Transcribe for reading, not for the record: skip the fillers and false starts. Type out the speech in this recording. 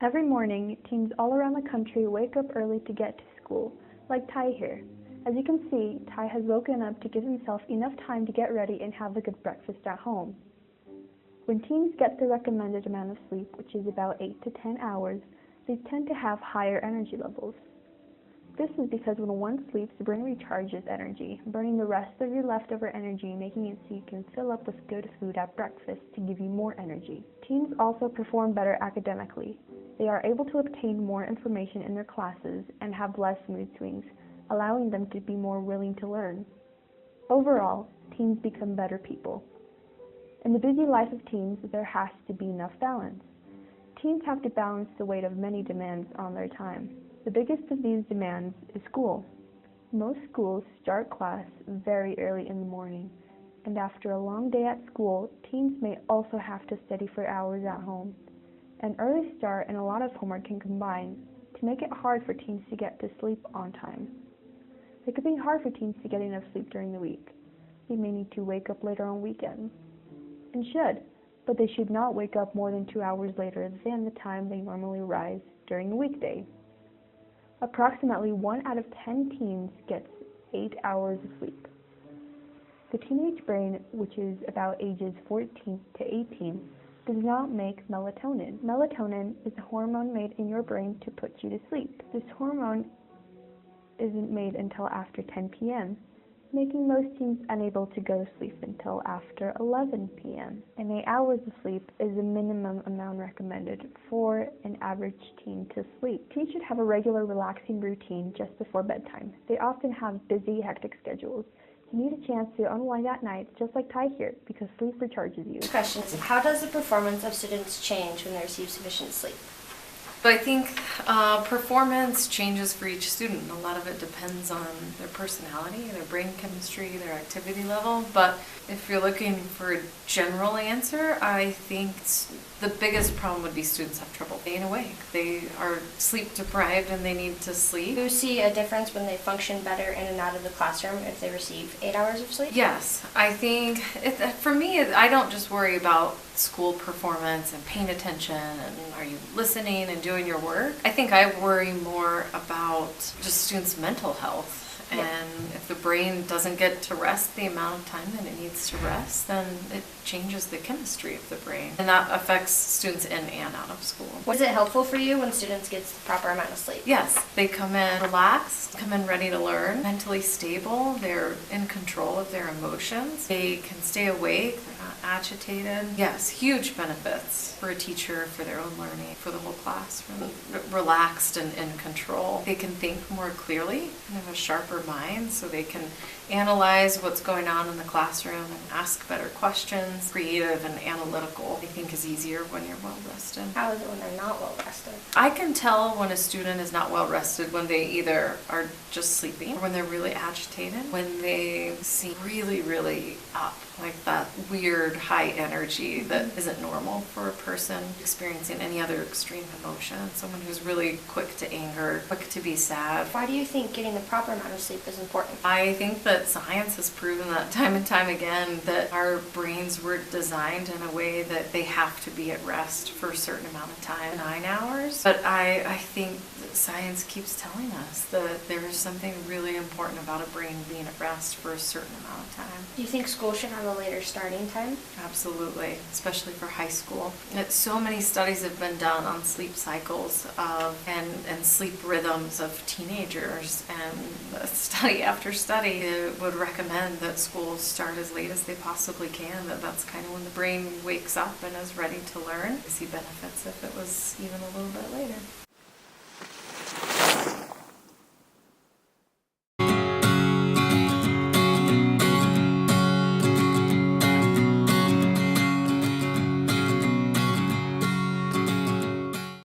Every morning, teens all around the country wake up early to get to school, like Ty here. As you can see, Ty has woken up to give himself enough time to get ready and have a good breakfast at home. When teens get the recommended amount of sleep, which is about 8 to 10 hours, they tend to have higher energy levels. This is because when one sleeps, the brain recharges energy, burning the rest of your leftover energy, making it so you can fill up with good food at breakfast to give you more energy. Teens also perform better academically. They are able to obtain more information in their classes and have less mood swings, allowing them to be more willing to learn. Overall, teens become better people. In the busy life of teens, there has to be enough balance. Teens have to balance the weight of many demands on their time. The biggest of these demands is school. Most schools start class very early in the morning, and after a long day at school, teens may also have to study for hours at home. An early start and a lot of homework can combine to make it hard for teens to get to sleep on time. It could be hard for teens to get enough sleep during the week. They may need to wake up later on weekends, and should, but they should not wake up more than 2 hours later than the time they normally rise during the weekday. Approximately 1 out of 10 teens gets 8 hours of sleep. The teenage brain, which is about ages 14 to 18, does not make melatonin. Melatonin is a hormone made in your brain to put you to sleep. This hormone isn't made until after 10 p.m., making most teens unable to go to sleep until after 11 p.m. And 8 hours of sleep is the minimum amount recommended for an average teen to sleep. Teens should have a regular relaxing routine just before bedtime. They often have busy, hectic schedules. You need a chance to unwind at night, just like Ty here, because sleep recharges you. Next question is, how does the performance of students change when they receive sufficient sleep? But I think performance changes for each student. A lot of it depends on their personality, their brain chemistry, their activity level. But if you're looking for a general answer, I think the biggest problem would be students have trouble staying awake. They are sleep deprived and they need to sleep. Do you see a difference when they function better in and out of the classroom if they receive 8 hours of sleep? Yes, I think for me, I don't just worry about school performance and paying attention and are you listening and doing your work. I think I worry more about just students' mental health. And if the brain doesn't get to rest the amount of time that it needs to rest, then it changes the chemistry of the brain. And that affects students in and out of school. Was it helpful for you when students get the proper amount of sleep? Yes, they come in relaxed, come in ready to learn, mentally stable, they're in control of their emotions, they can stay awake, they're not agitated. Yes, huge benefits for a teacher, for their own learning, for the whole class, relaxed and in control. They can think more clearly and have a sharper mind, so they can analyze what's going on in the classroom and ask better questions. Creative and analytical, I think, is easier when you're well rested. How is it when they're not well rested? I can tell when a student is not well rested when they either are just sleeping or when they're really agitated, when they seem really, really up, like that weird high energy that isn't normal for a person experiencing any other extreme emotion. Someone who's really quick to anger, quick to be sad. Why do you think getting the proper amount of sleep is important? I think that science has proven that time and time again that our brains were designed in a way that they have to be at rest for a certain amount of time, 9 hours. But I think that science keeps telling us that there is something really important about a brain being at rest for a certain amount of time. Do you think school should have a later starting time? Absolutely, especially for high school. So many studies have been done on sleep cycles and sleep rhythms of teenagers, and study after study would recommend that schools start as late as they possibly can, that's kind of when the brain wakes up and is ready to learn. I see benefits if it was even a little bit later.